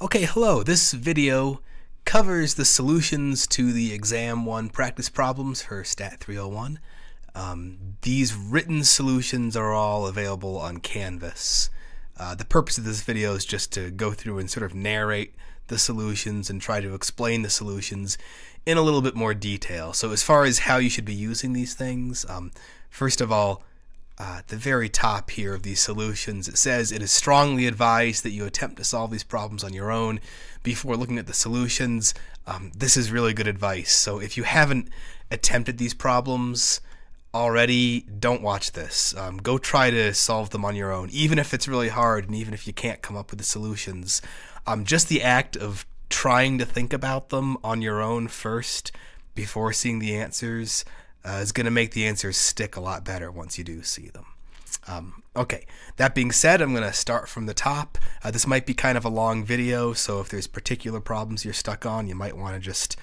Okay, hello. This video covers the solutions to the Exam 1 practice problems for Stat 301. These written solutions are all available on Canvas. The purpose of this video is just to go through and sort of narrate the solutions and try to explain the solutions in a little bit more detail. So as far as how you should be using these things, first of all, at the very top here of these solutions, it says it is strongly advised that you attempt to solve these problems on your own before looking at the solutions. This is really good advice. So if you haven't attempted these problems already, don't watch this. Go try to solve them on your own, even if it's really hard and even if you can't come up with the solutions. Just the act of trying to think about them on your own first before seeing the answers is going to make the answers stick a lot better once you do see them. Okay, that being said, I'm going to start from the top. This might be kind of a long video, so if there's particular problems you're stuck on, you might want to just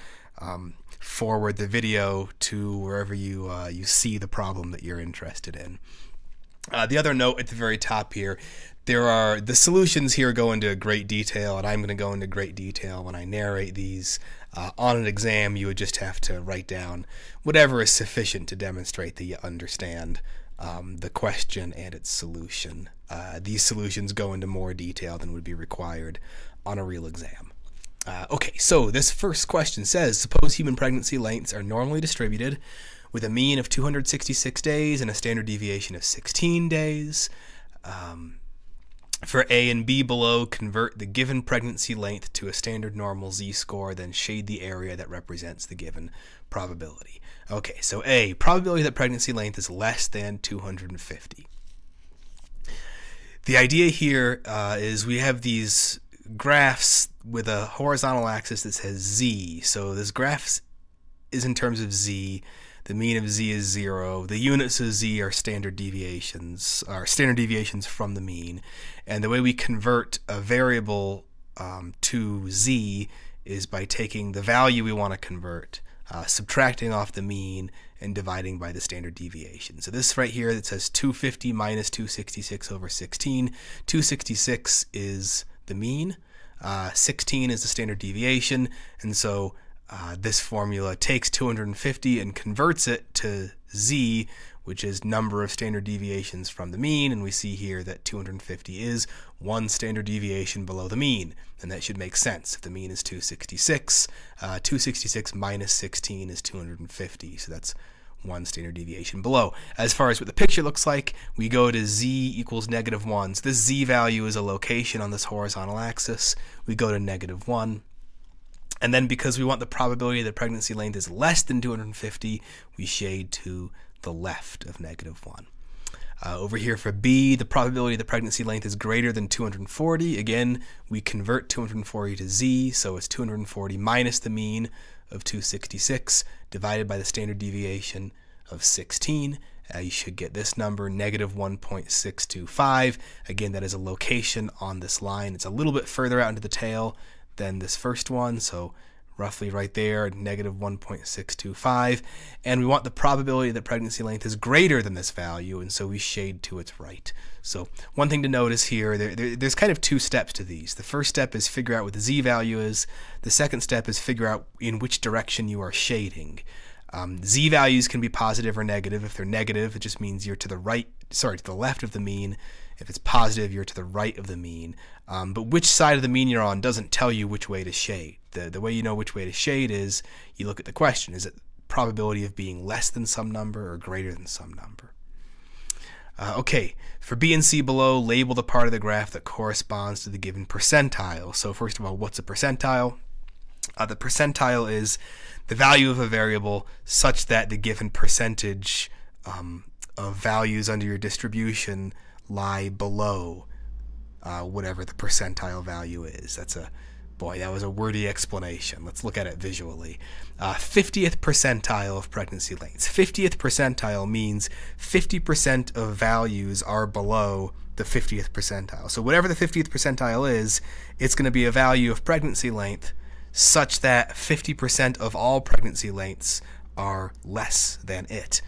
forward the video to wherever you see the problem that you're interested in. The other note at the very top here, the solutions here go into great detail, and I'm going to go into great detail when I narrate these. On an exam, you would just have to write down whatever is sufficient to demonstrate that you understand the question and its solution. These solutions go into more detail than would be required on a real exam. Okay, so this first question says, suppose human pregnancy lengths are normally distributed with a mean of 266 days and a standard deviation of 16 days. For A and B below, convert the given pregnancy length to a standard normal z-score, then shade the area that represents the given probability. Okay, so A, probability that pregnancy length is less than 250. The idea here is we have these graphs with a horizontal axis that says z. So this graph is in terms of z. The mean of z is 0. The units of z are standard deviations from the mean. And the way we convert a variable to z is by taking the value we want to convert, subtracting off the mean, and dividing by the standard deviation. So this right here that says 250 minus 266 over 16. 266 is the mean. 16 is the standard deviation. And so this formula takes 250 and converts it to z, which is number of standard deviations from the mean, and we see here that 250 is one standard deviation below the mean, and that should make sense. If the mean is 266, 266 minus 16 is 250, so that's one standard deviation below. As far as what the picture looks like, we go to z equals -1. So this z value is a location on this horizontal axis. We go to -1. And then because we want the probability that pregnancy length is less than 250, we shade to the left of -1. Over here for B, the probability that pregnancy length is greater than 240. Again, we convert 240 to z, so it's 240 minus the mean of 266 divided by the standard deviation of 16. You should get this number, -1.625. Again, that is a location on this line. It's a little bit further out into the tail than this first one, so roughly right there, -1.625, and we want the probability that pregnancy length is greater than this value, and so we shade to its right. So one thing to notice here, there's kind of two steps to these. The first step is figure out what the z value is. The second step is figure out in which direction you are shading. Z values can be positive or negative. If they're negative, it just means you're to the left of the mean. If it's positive, you're to the right of the mean. But which side of the mean you're on doesn't tell you which way to shade. The way you know which way to shade is you look at the question. Is it probability of being less than some number or greater than some number? Okay, for B and C below, label the part of the graph that corresponds to the given percentile. So first of all, what's a percentile? The percentile is the value of a variable such that the given percentage of values under your distribution lie below whatever the percentile value is. Boy, that was a wordy explanation. Let's look at it visually. 50th percentile of pregnancy lengths. 50th percentile means 50% of values are below the 50th percentile. So whatever the 50th percentile is, it's going to be a value of pregnancy length such that 50% of all pregnancy lengths are less than it.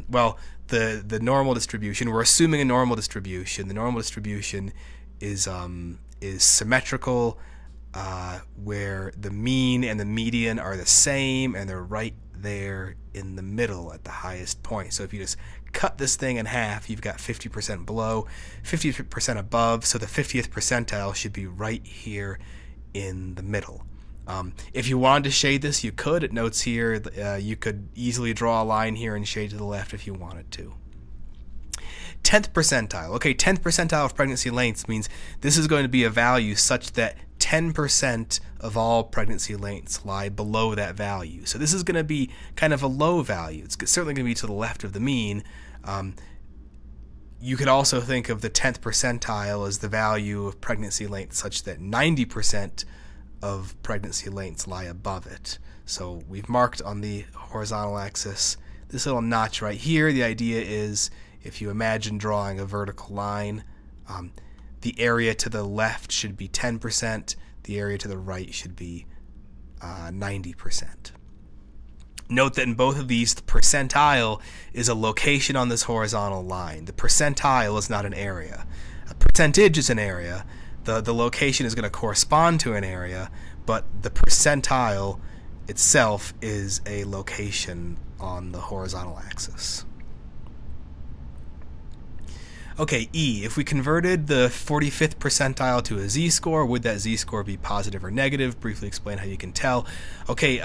Well, the normal distribution, we're assuming a normal distribution. The normal distribution is symmetrical. where the mean and the median are the same, and they're right there in the middle at the highest point. So if you just cut this thing in half, you've got 50% below, 50% above, so the 50th percentile should be right here in the middle. If you wanted to shade this, you could. It notes here you could easily draw a line here and shade to the left if you wanted to. 10th percentile. Okay, 10th percentile of pregnancy lengths means this is going to be a value such that 10% of all pregnancy lengths lie below that value. So this is going to be kind of a low value. It's certainly going to be to the left of the mean. You could also think of the 10th percentile as the value of pregnancy length such that 90% of pregnancy lengths lie above it. So we've marked on the horizontal axis this little notch right here. The idea is if you imagine drawing a vertical line, the area to the left should be 10%, the area to the right should be 90%. Note that in both of these, the percentile is a location on this horizontal line. The percentile is not an area. A percentage is an area. The location is going to correspond to an area, but the percentile itself is a location on the horizontal axis. Okay, E, if we converted the 45th percentile to a z-score, would that z-score be positive or negative? Briefly explain how you can tell. Okay,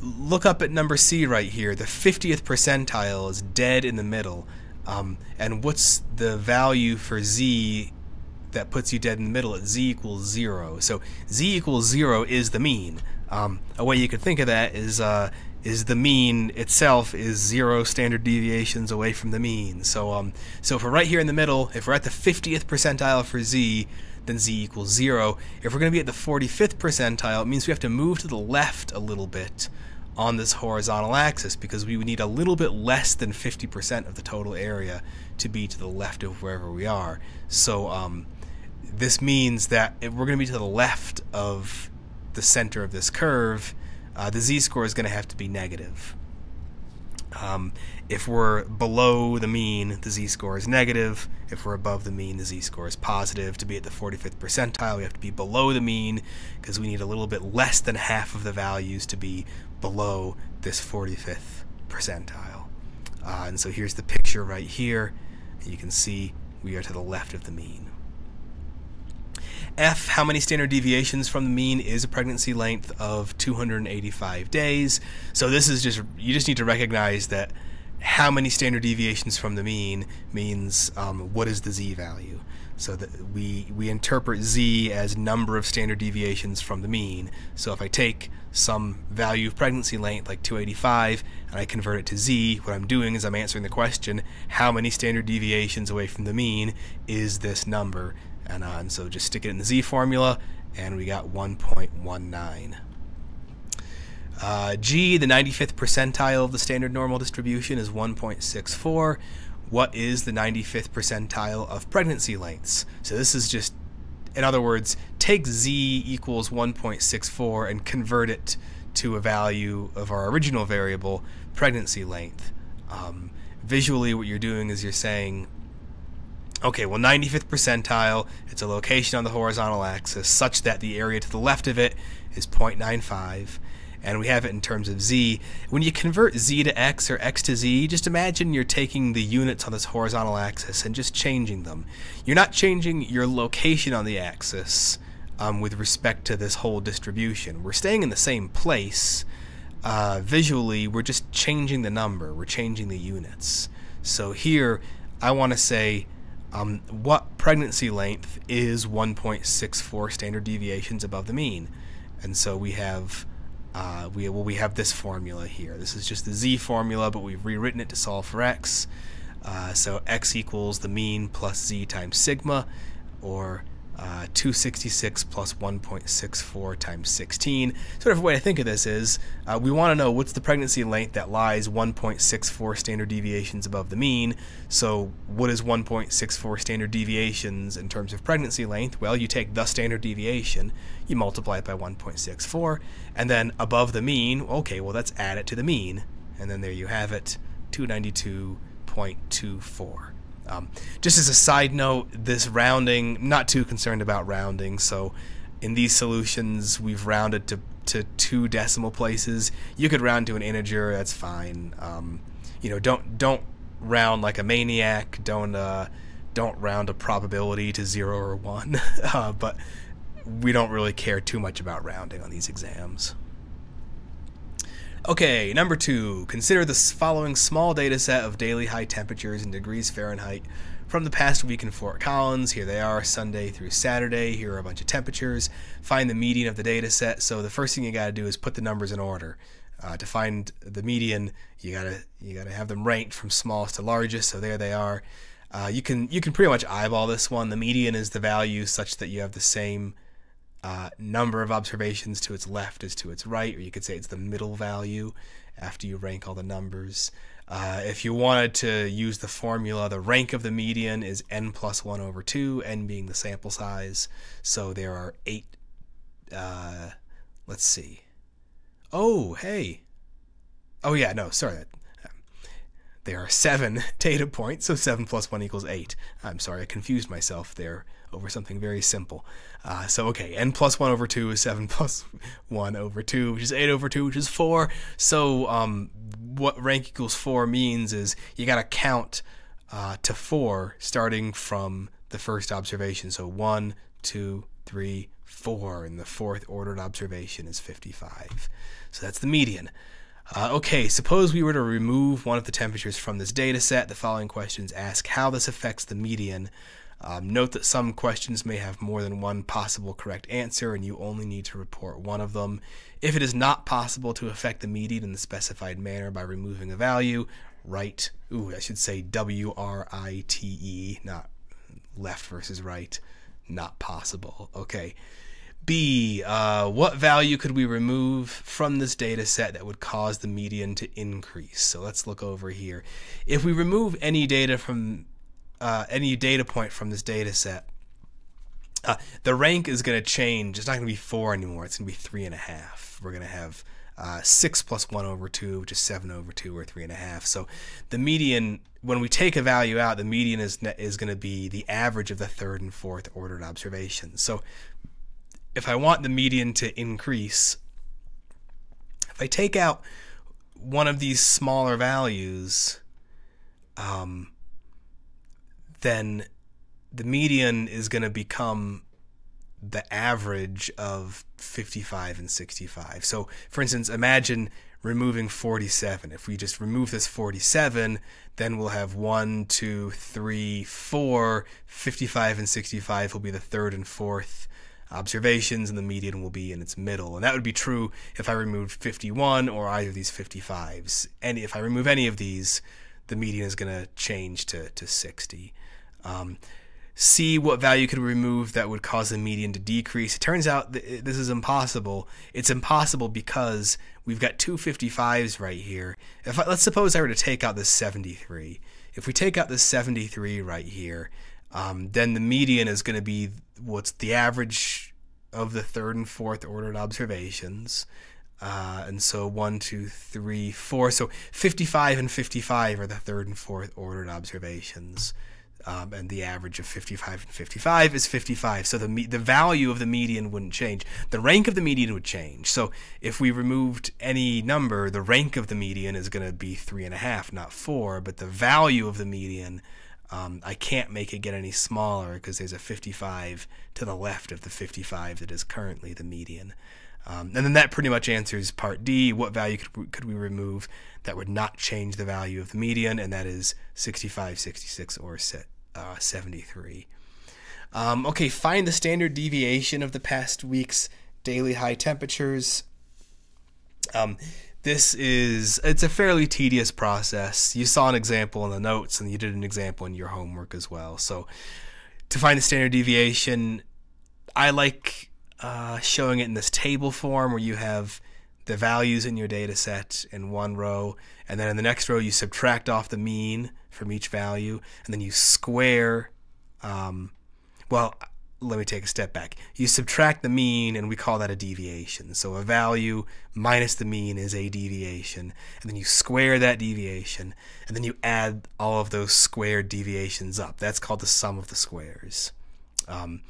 look up at number C right here. The 50th percentile is dead in the middle. And what's the value for z that puts you dead in the middle at z equals 0? So z equals 0 is the mean. A way you could think of that is the mean itself is 0 standard deviations away from the mean. So if we're right here in the middle, if we're at the 50th percentile for z, then z equals 0. If we're going to be at the 45th percentile, it means we have to move to the left a little bit on this horizontal axis, because we would need a little bit less than 50% of the total area to be to the left of wherever we are. So this means that if we're going to be to the left of the center of this curve, the z-score is going to have to be negative. If we're below the mean, the z-score is negative. If we're above the mean, the z-score is positive. To be at the 45th percentile, we have to be below the mean, because we need a little bit less than half of the values to be below this 45th percentile. And so here's the picture right here. You can see we are to the left of the mean. F, how many standard deviations from the mean is a pregnancy length of 285 days? So this is just, you just need to recognize that how many standard deviations from the mean means what is the z value. So that we interpret z as number of standard deviations from the mean. So if I take some value of pregnancy length like 285 and I convert it to z, what I'm doing is I'm answering the question, how many standard deviations away from the mean is this number? And so just stick it in the z formula, and we got 1.19. G, the 95th percentile of the standard normal distribution is 1.64. What is the 95th percentile of pregnancy lengths? So this is just, in other words, take z equals 1.64 and convert it to a value of our original variable, pregnancy length. Visually, what you're doing is you're saying, okay, well, 95th percentile, it's a location on the horizontal axis such that the area to the left of it is 0.95, and we have it in terms of z. When you convert z to x or x to z, just imagine you're taking the units on this horizontal axis and just changing them. You're not changing your location on the axis with respect to this whole distribution. We're staying in the same place. Visually, we're just changing the number. We're changing the units. So here, I want to say, what pregnancy length is 1.64 standard deviations above the mean? And so we have we have this formula here. This is just the z formula, but we've rewritten it to solve for x. So x equals the mean plus z times sigma, or 266 plus 1.64 times 16. Sort of a way to think of this is we want to know what's the pregnancy length that lies 1.64 standard deviations above the mean. So what is 1.64 standard deviations in terms of pregnancy length? Well, you take the standard deviation, you multiply it by 1.64, and then above the mean, okay, well, let's add it to the mean. And then there you have it, 292.24. Just as a side note, this rounding, not too concerned about rounding, so In these solutions, we've rounded to 2 decimal places. You could round to an integer, that's fine. You know, don't round like a maniac. Don't round a probability to 0 or 1. But we don't really care too much about rounding on these exams. Okay, number 2. Consider the following small data set of daily high temperatures in degrees Fahrenheit from the past week in Fort Collins. Here they are, Sunday through Saturday. Here are a bunch of temperatures. Find the median of the data set. So the first thing you got to do is put the numbers in order. To find the median, you gotta have them ranked from smallest to largest. So there they are. You can pretty much eyeball this one. The median is the value such that you have the same number of observations to its left as to its right, or you could say it's the middle value after you rank all the numbers. If you wanted to use the formula, the rank of the median is n plus 1 over 2, n being the sample size. So there are 8, let's see. Oh, hey. Oh yeah, no, sorry. There are 7 data points, so 7 plus 1 equals 8. I'm sorry, I confused myself there over something very simple. So okay, n plus 1 over 2 is 7 plus 1 over 2, which is 8 over 2, which is 4. So what rank equals 4 means is you got to count to 4 starting from the first observation. So 1, 2, 3, 4, and the 4th ordered observation is 55. So that's the median. Okay, suppose we were to remove one of the temperatures from this data set. The following questions ask how this affects the median. Note that some questions may have more than one possible correct answer, and you only need to report one of them. If it is not possible to affect the median in the specified manner by removing a value, write, I should say W-R-I-T-E, not left versus right, not possible. Okay. B, what value could we remove from this data set that would cause the median to increase? So let's look over here. If we remove any data from any data point from this data set, the rank is going to change. It's not going to be 4 anymore. It's going to be 3.5. We're going to have 6 plus 1 over 2, which is 7 over 2, or 3.5. So the median, when we take a value out, the median is going to be the average of the 3rd and 4th ordered observations. So if I want the median to increase, if I take out one of these smaller values, then the median is going to become the average of 55 and 65. So, for instance, imagine removing 47. If we just remove this 47, then we'll have 1, 2, 3, 4. 55 and 65 will be the 3rd and 4th observations, and the median will be in its middle. And that would be true if I removed 51 or either of these 55s. And if I remove any of these, the median is going to change to 60. C, what value could we remove that would cause the median to decrease? It turns out this is impossible. It's impossible because we've got 2 55s right here. Let's suppose I were to take out this 73. If we take out this 73 right here, then the median is going to be what's the average of the 3rd and 4th ordered observations. And so 1, 2, 3, 4. So 55 and 55 are the 3rd and 4th ordered observations. And the average of 55 and 55 is 55. So the value of the median wouldn't change. The rank of the median would change. So if we removed any number, the rank of the median is going to be 3.5, not 4. But the value of the median, I can't make it get any smaller because there's a 55 to the left of the 55 that is currently the median. And then that pretty much answers part D. What value could we remove that would not change the value of the median? And that is 65, 66, or 73. Okay, find the standard deviation of the past week's daily high temperatures. It's a fairly tedious process. You saw an example in the notes, and you did an example in your homework as well. So to find the standard deviation, I like showing it in this table form where you have the values in your data set in one row, and then in the next row you subtract off the mean from each value, and then you square, well, let me take a step back. You subtract the mean, and we call that a deviation. So a value minus the mean is a deviation, and then you square that deviation, and then you add all of those squared deviations up. That's called the sum of the squares. And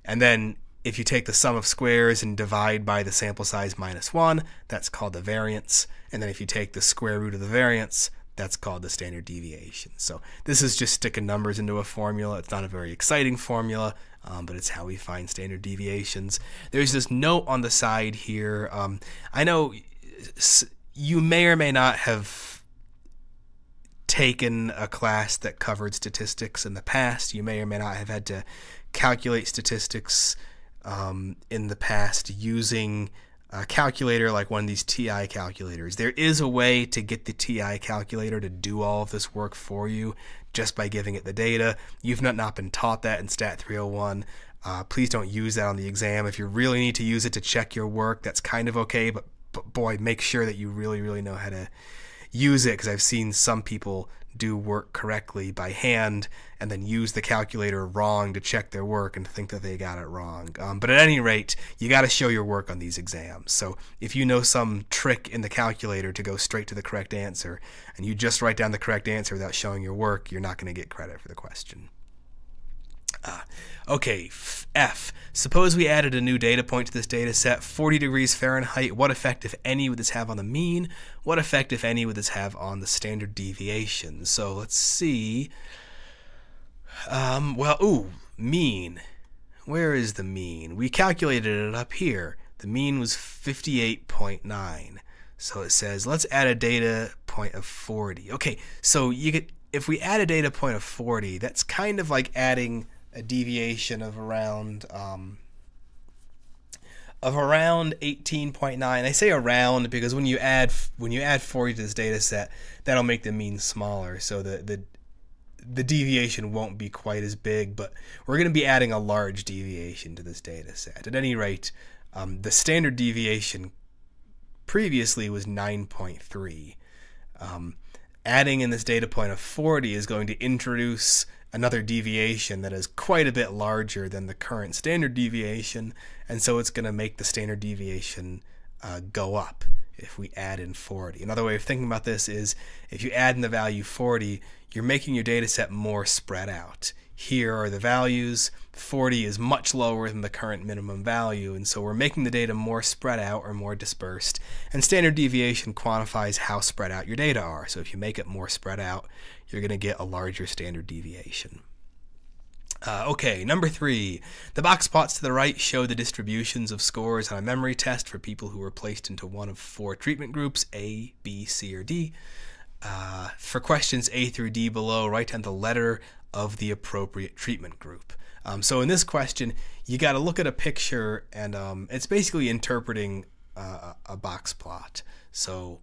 then If you take the sum of squares and divide by the sample size minus 1, that's called the variance. And then if you take the square root of the variance, that's called the standard deviation. So this is just sticking numbers into a formula. It's not a very exciting formula, but it's how we find standard deviations. There's this note on the side here. I know you may or may not have taken a class that covered statistics in the past. You may or may not have had to calculate statistics in the past using a calculator like one of these TI calculators. There is a way to get the TI calculator to do all of this work for you just by giving it the data. You've not been taught that in Stat 301. Please don't use that on the exam. If you really need to use it to check your work, that's kind of okay, but boy, make sure that you really know how to use it, because I've seen some people do work correctly by hand and then use the calculator wrong to check their work and think that they got it wrong. But at any rate, you got to show your work on these exams. So if you know some trick in the calculator to go straight to the correct answer and you just write down the correct answer without showing your work, you're not going to get credit for the question. Okay, F. Suppose we added a new data point to this data set, 40 degrees Fahrenheit. What effect, if any, would this have on the mean? What effect, if any, would this have on the standard deviation? So let's see. Mean. Where is the mean? We calculated it up here. The mean was 58.9. So it says, let's add a data point of 40. Okay, so if we add a data point of 40, that's kind of like adding a deviation of around 18.9. I say around because when you add 40 to this data set, that'll make the mean smaller, so the deviation won't be quite as big, but we're going to be adding a large deviation to this data set. At any rate, the standard deviation previously was 9.3. Adding in this data point of 40 is going to introduce another deviation that is quite a bit larger than the current standard deviation, and so it's going to make the standard deviation go up if we add in 40. Another way of thinking about this is if you add in the value 40, you're making your data set more spread out. Here are the values. 40 is much lower than the current minimum value, and so we're making the data more spread out or more dispersed. And standard deviation quantifies how spread out your data are. So if you make it more spread out, you're going to get a larger standard deviation. Okay, number 3. The box plots to the right show the distributions of scores on a memory test for people who were placed into one of 4 treatment groups, A, B, C, or D. For questions A through D below, write down the letter of the appropriate treatment group. So in this question, you got to look at a picture, and it's basically interpreting a box plot. So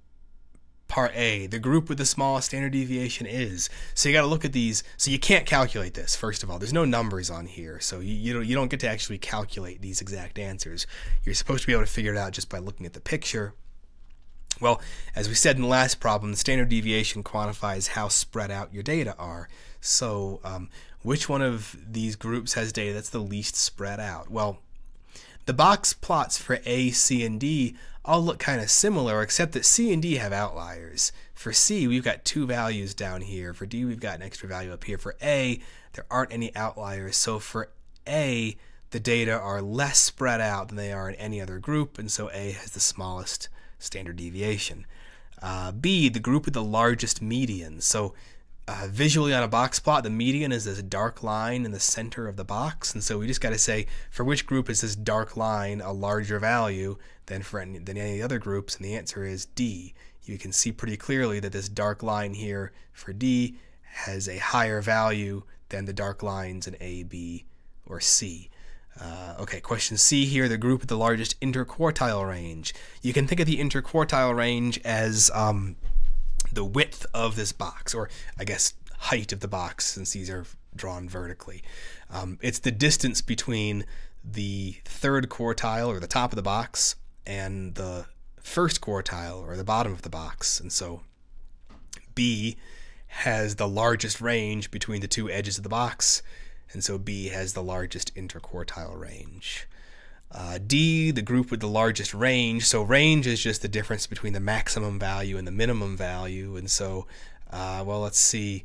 part A, the group with the smallest standard deviation is. So you got to look at these. So you can't calculate this, first of all. There's no numbers on here, so you don't get to actually calculate these exact answers. You're supposed to be able to figure it out just by looking at the picture. Well, as we said in the last problem, the standard deviation quantifies how spread out your data are. So which one of these groups has data that's the least spread out? Well, the box plots for A, C, and D all look kind of similar, except that C and D have outliers. For C, we've got 2 values down here. For D, we've got an extra value up here. For A, there aren't any outliers. So for A, the data are less spread out than they are in any other group, and so A has the smallest standard deviation. B, the group with the largest median. So visually on a box plot, the median is this dark line in the center of the box, and so we just got to say for which group is this dark line a larger value than any other groups, and the answer is D. You can see pretty clearly that this dark line here for D has a higher value than the dark lines in A, B, or C. Okay, question C here, the group with the largest interquartile range. You can think of the interquartile range as the width of this box, or I guess height of the box, since these are drawn vertically. It's the distance between the 3rd quartile, or the top of the box, and the 1st quartile, or the bottom of the box. And so B has the largest range between the 2 edges of the box, and so B has the largest interquartile range. D, the group with the largest range. So range is just the difference between the maximum value and the minimum value. And so, well, let's see.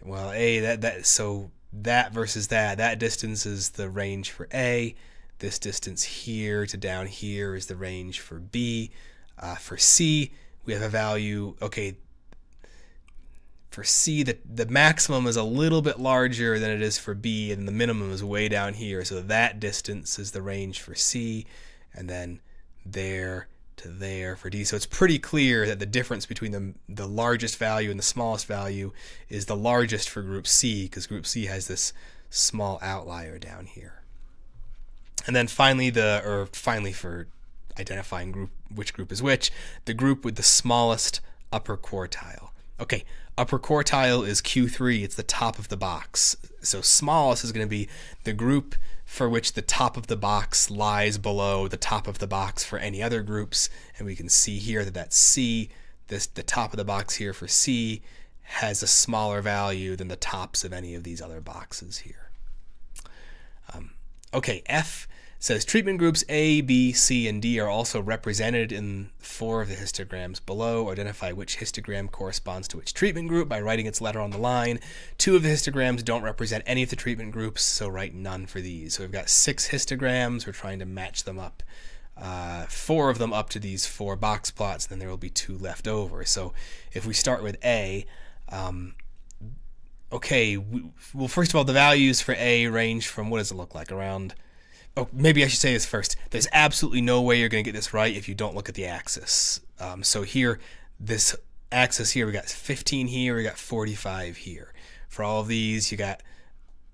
Well, A, so that versus that distance is the range for A. This distance here to down here is the range for B. For C, we have a value, okay, for C, the maximum is a little bit larger than it is for B, and the minimum is way down here. So that distance is the range for C, and then there to there for D. So it's pretty clear that the difference between the largest value and the smallest value is the largest for group C, because group C has this small outlier down here. And then finally, finally for identifying which group is which, the group with the smallest upper quartile. Okay, upper quartile is Q3, it's the top of the box. So smallest is going to be the group for which the top of the box lies below the top of the box for any other groups. And we can see here that that's C. The top of the box here for C has a smaller value than the tops of any of these other boxes here. Okay, F says treatment groups A, B, C, and D are also represented in 4 of the histograms below. Identify which histogram corresponds to which treatment group by writing its letter on the line. 2 of the histograms don't represent any of the treatment groups, so write none for these. So we've got 6 histograms. We're trying to match them up. 4 of them up to these 4 box plots, and then there will be 2 left over. So if we start with A, okay, well, first of all, the values for A range from, what does it look like, around, oh, maybe I should say this first. There's absolutely no way you're going to get this right if you don't look at the axis. So here, this axis here, we got 15 here, we got 45 here. For all of these, you got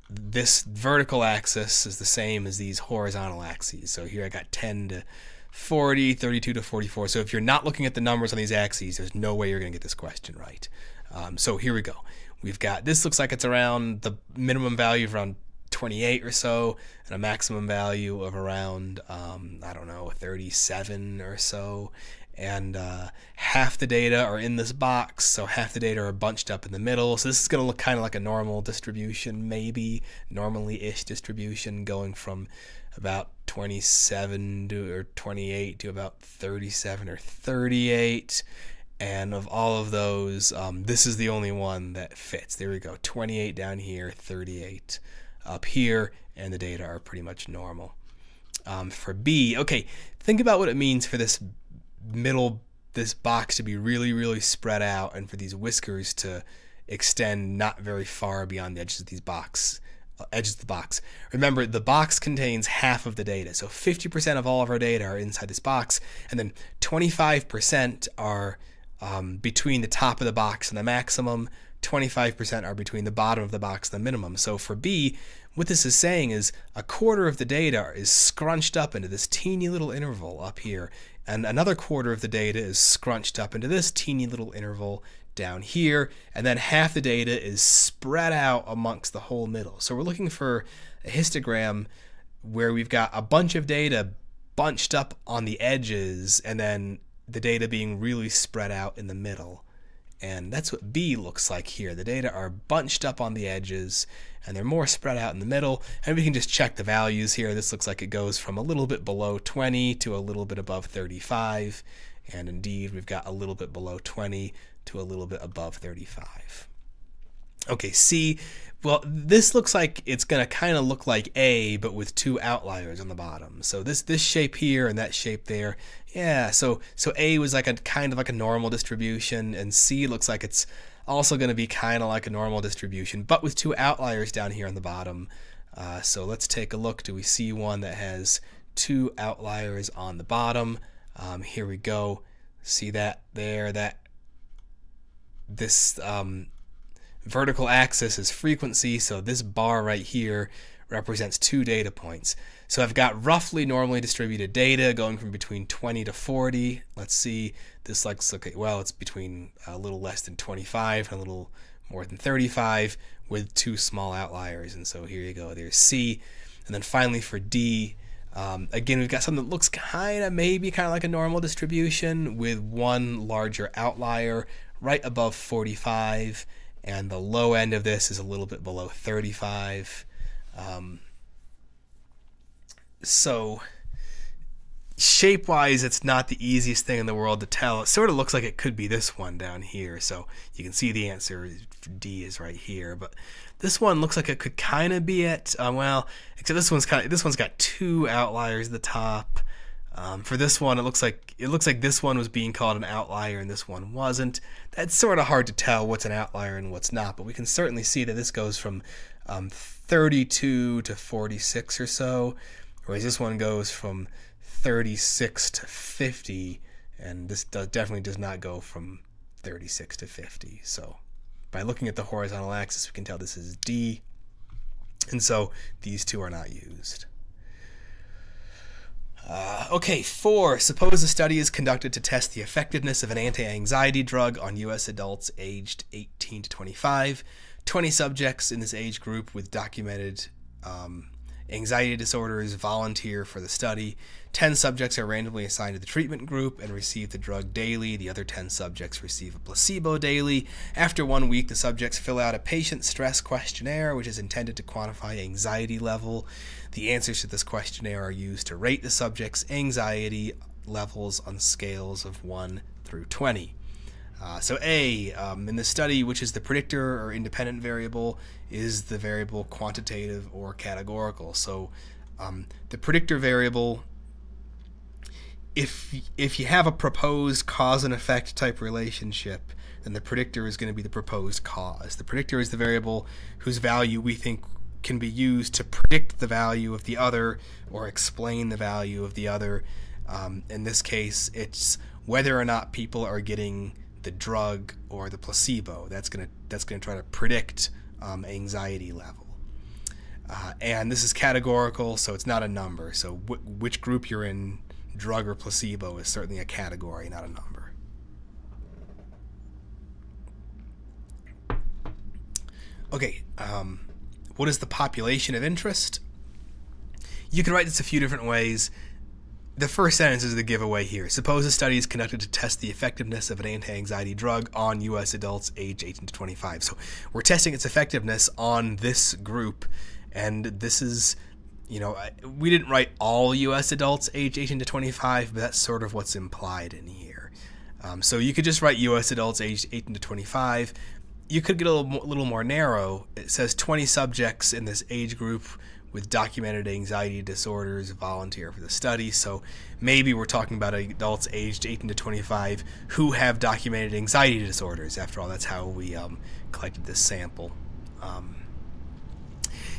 this vertical axis is the same as these horizontal axes. So here I got 10 to 40, 32 to 44. So if you're not looking at the numbers on these axes, there's no way you're going to get this question right. So here we go. We've got, this looks like it's around the minimum value of around 28 or so, and a maximum value of around, I don't know, 37 or so. And half the data are in this box, so half the data are bunched up in the middle. So this is going to look kind of like a normal distribution, maybe normally-ish distribution, going from about 27 or 28 to about 37 or 38. And of all of those, this is the only one that fits. There we go, 28 down here, 38 up here, and the data are pretty much normal. For B, okay, think about what it means for this this box to be really, really spread out, and for these whiskers to extend not very far beyond the edges of the box. Remember, the box contains half of the data, so 50% of all of our data are inside this box, and then 25% are between the top of the box and the maximum. 25% are between the bottom of the box and the minimum. So for B, what this is saying is a quarter of the data is scrunched up into this teeny little interval up here, and another quarter of the data is scrunched up into this teeny little interval down here, and then half the data is spread out amongst the whole middle. So we're looking for a histogram where we've got a bunch of data bunched up on the edges, and then the data being really spread out in the middle. And that's what B looks like here. The data are bunched up on the edges, and they're more spread out in the middle. And we can just check the values here. This looks like it goes from a little bit below 20 to a little bit above 35. And indeed, we've got a little bit below 20 to a little bit above 35. Okay, C, well, this looks like it's going to kind of look like A, but with 2 outliers on the bottom. So this shape here and that shape there. Yeah, so A was like a kind of like a normal distribution, and C looks like it's also going to be kind of like a normal distribution, but with 2 outliers down here on the bottom. So let's take a look. Do we see one that has 2 outliers on the bottom? Here we go. See that there? This vertical axis is frequency, so this bar right here represents 2 data points. So I've got roughly normally distributed data going from between 20 to 40. Let's see, this looks okay, well, it's between a little less than 25 and a little more than 35 with 2 small outliers. And so here you go, there's C. And then finally for D, again, we've got something that looks maybe kind of like a normal distribution with 1 larger outlier right above 45, and the low end of this is a little bit below 35. So shape-wise, it's not the easiest thing in the world to tell. It sort of looks like it could be this one down here, so you can see the answer D is right here. But this one looks like it could kind of be it. Well, except this one's got two outliers at the top. For this one, it looks like this one was being called an outlier and this one wasn't. That's sort of hard to tell what's an outlier and what's not, but we can certainly see that this goes from 32 to 46 or so, whereas this one goes from 36 to 50, and this definitely does not go from 36 to 50. So by looking at the horizontal axis, we can tell this is D, and so these two are not used. Okay, 4. Suppose a study is conducted to test the effectiveness of an anti-anxiety drug on U.S. adults aged 18 to 25. 20 subjects in this age group with documented anxiety disorders volunteer for the study. 10 subjects are randomly assigned to the treatment group and receive the drug daily. The other 10 subjects receive a placebo daily. After 1 week, the subjects fill out a patient stress questionnaire, which is intended to quantify anxiety level. The answers to this questionnaire are used to rate the subjects' anxiety levels on scales of 1 through 20. So A, in the study, which is the predictor or independent variable, is the variable quantitative or categorical. So the predictor variable, if you have a proposed cause and effect type relationship, then the predictor is going to be the proposed cause. The predictor is the variable whose value we think can be used to predict the value of the other or explain the value of the other. In this case, it's whether or not people are getting the drug or the placebo. That's gonna try to predict anxiety level. And this is categorical, so it's not a number. So which group you're in, drug or placebo, is certainly a category, not a number. Okay, what is the population of interest? You can write this a few different ways. The first sentence is the giveaway here. Suppose a study is conducted to test the effectiveness of an anti-anxiety drug on U.S. adults aged 18 to 25. So we're testing its effectiveness on this group, and this is, we didn't write all U.S. adults aged 18 to 25, but that's sort of what's implied in here. So you could just write U.S. adults aged 18 to 25. You could get a little more narrow. It says 20 subjects in this age group with documented anxiety disorders volunteer for the study. So maybe we're talking about adults aged 18 to 25 who have documented anxiety disorders. After all, that's how we collected this sample.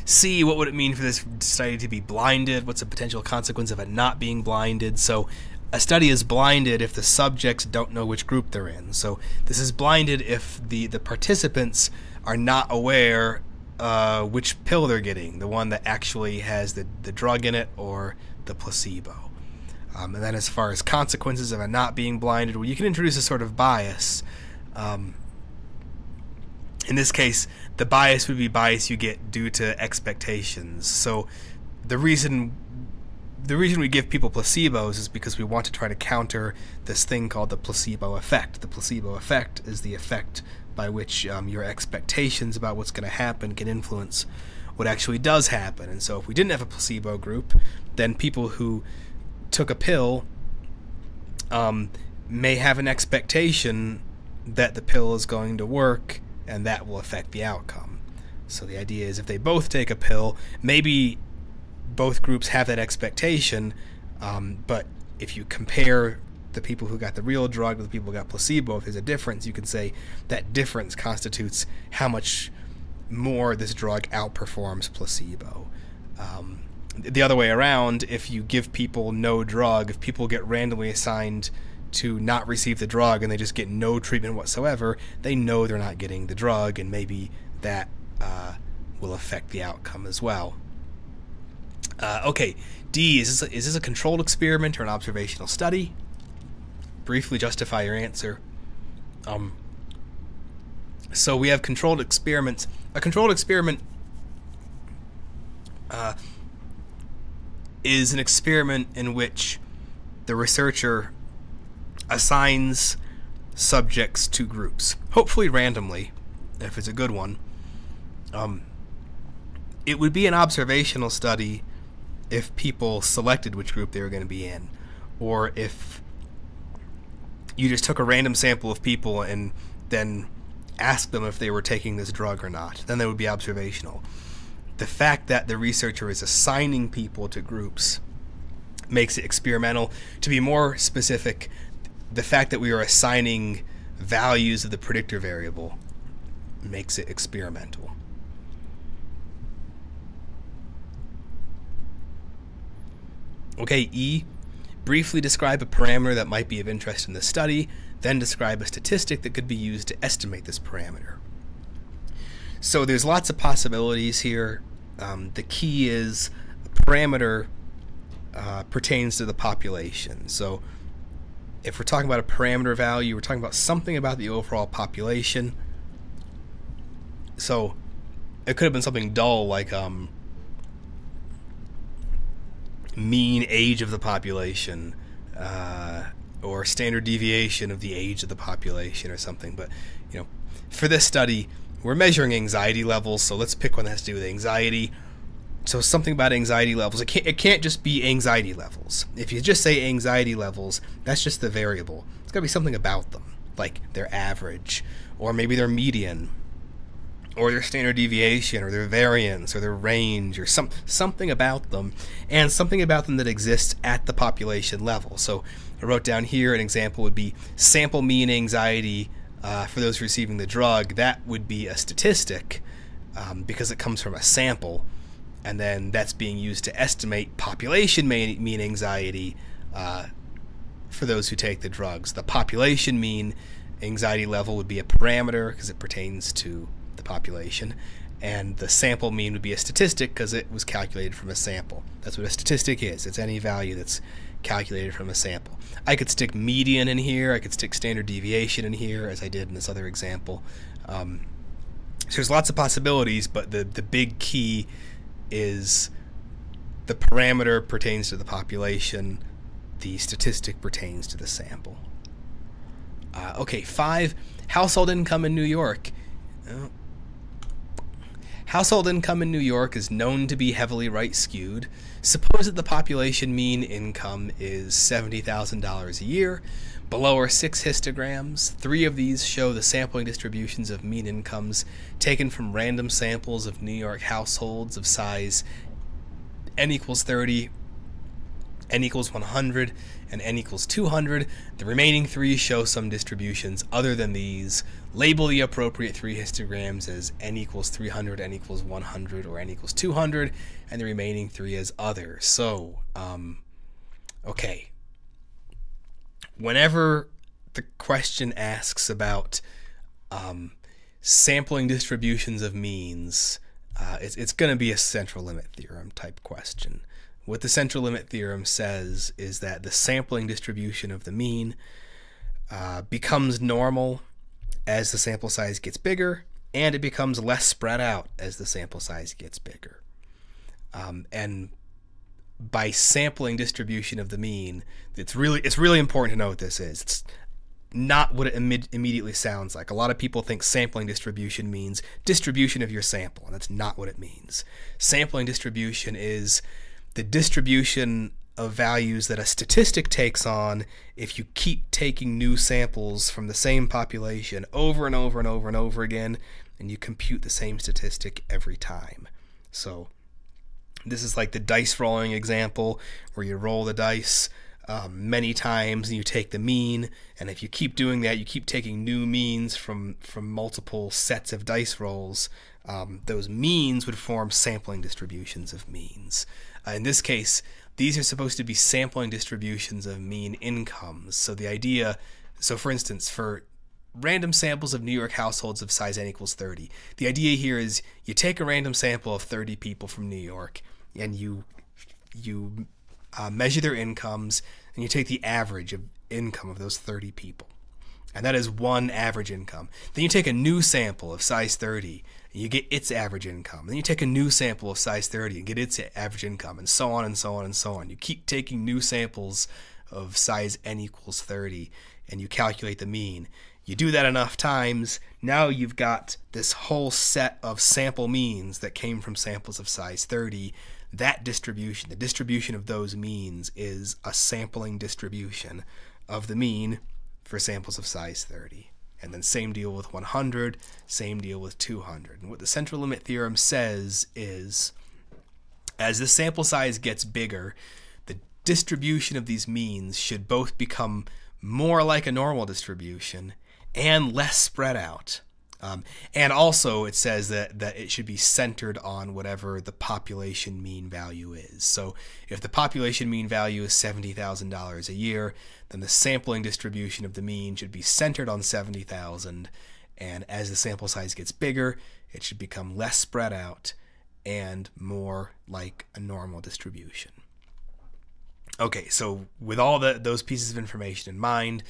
C, what would it mean for this study to be blinded? What's the potential consequence of it not being blinded? So a study is blinded if the subjects don't know which group they're in. So this is blinded if the participants are not aware which pill they're getting, the one that actually has the drug in it or the placebo. And then as far as consequences of it not being blinded, well, you can introduce a sort of bias. In this case, the bias would be bias you get due to expectations. So the reason we give people placebos is because we want to try to counter this thing called the placebo effect. The placebo effect is the effect by which your expectations about what's going to happen can influence what actually does happen. And so if we didn't have a placebo group, then people who took a pill may have an expectation that the pill is going to work, and that will affect the outcome. So the idea is if they both take a pill, maybe both groups have that expectation, but if you compare the people who got the real drug to the people who got placebo, if there's a difference, you can say that difference constitutes how much more this drug outperforms placebo. The other way around, if you give people no drug, if people get randomly assigned to not receive the drug and they just get no treatment whatsoever, they know they're not getting the drug, and maybe that will affect the outcome as well. Okay, D, is this a controlled experiment or an observational study? Briefly justify your answer. So we have controlled experiments. A controlled experiment is an experiment in which the researcher assigns subjects to groups, hopefully randomly, if it's a good one. It would be an observational study if people selected which group they were going to be in. or if you just took a random sample of people and then asked them if they were taking this drug or not, then that would be observational. The fact that the researcher is assigning people to groups makes it experimental. To be more specific, the fact that we are assigning values of the predictor variable makes it experimental. Okay, E, briefly describe a parameter that might be of interest in the study, then describe a statistic that could be used to estimate this parameter. So there's lots of possibilities here. The key is a parameter pertains to the population. So if we're talking about a parameter value, we're talking about something about the overall population. So it could have been something dull like mean age of the population, or standard deviation of the age of the population or something. But for this study, we're measuring anxiety levels, so let's pick one that has to do with anxiety. So something about anxiety levels. It can't just be anxiety levels. If you just say anxiety levels, that's just the variable. It's got to be something about them, like their average, or maybe their median, or their standard deviation, or their variance, or their range, or something about them, and something about them that exists at the population level. So I wrote down here an example would be sample mean anxiety for those receiving the drug. That would be a statistic because it comes from a sample, and then that's being used to estimate population mean anxiety for those who take the drugs. The population mean anxiety level would be a parameter because it pertains to the population, and the sample mean would be a statistic because it was calculated from a sample. That's what a statistic is. It's any value that's calculated from a sample. I could stick median in here, I could stick standard deviation in here, as I did in this other example. So there's lots of possibilities, but the big key is the parameter pertains to the population, the statistic pertains to the sample. Okay, 5, household income in New York. Household income in New York is known to be heavily right-skewed. Suppose that the population mean income is $70,000 a year. Below are 6 histograms. 3 of these show the sampling distributions of mean incomes taken from random samples of New York households of size n equals 30, n equals 100, and n equals 200. The remaining 3 show some distributions other than these. Label the appropriate 3 histograms as n equals 300, n equals 100, or n equals 200, and the remaining 3 as other. So, okay. Whenever the question asks about sampling distributions of means, it's going to be a central limit theorem type question. What the central limit theorem says is that the sampling distribution of the mean becomes normal as the sample size gets bigger, and it becomes less spread out as the sample size gets bigger. And by sampling distribution of the mean, it's really important to know what this is. It's not what it immediately sounds like. A lot of people think sampling distribution means distribution of your sample, and that's not what it means. Sampling distribution is the distribution of values that a statistic takes on if you keep taking new samples from the same population over and over and over and over again, and you compute the same statistic every time. So this is like the dice rolling example where you roll the dice many times and you take the mean, and if you keep doing that, you keep taking new means from multiple sets of dice rolls, those means would form sampling distributions of means. In this case, these are supposed to be sampling distributions of mean incomes. So the idea, for instance, for random samples of New York households of size n equals 30, the idea here is you take a random sample of 30 people from New York and you measure their incomes, and you take the average of income of those 30 people. And that is one average income. Then you take a new sample of size 30, and you get its average income. Then you take a new sample of size 30 and get its average income, and so on and so on and so on. You keep taking new samples of size n equals 30, and you calculate the mean. You do that enough times, now you've got this whole set of sample means that came from samples of size 30 that distribution, the distribution of those means, is a sampling distribution of the mean for samples of size 30. And then same deal with 100, same deal with 200. And what the central limit theorem says is, as the sample size gets bigger, the distribution of these means should both become more like a normal distribution and less spread out. And also it says that it should be centered on whatever the population mean value is. So if the population mean value is $70,000 a year, then the sampling distribution of the mean should be centered on 70,000. And as the sample size gets bigger, it should become less spread out and more like a normal distribution. Okay, so with all those pieces of information in mind,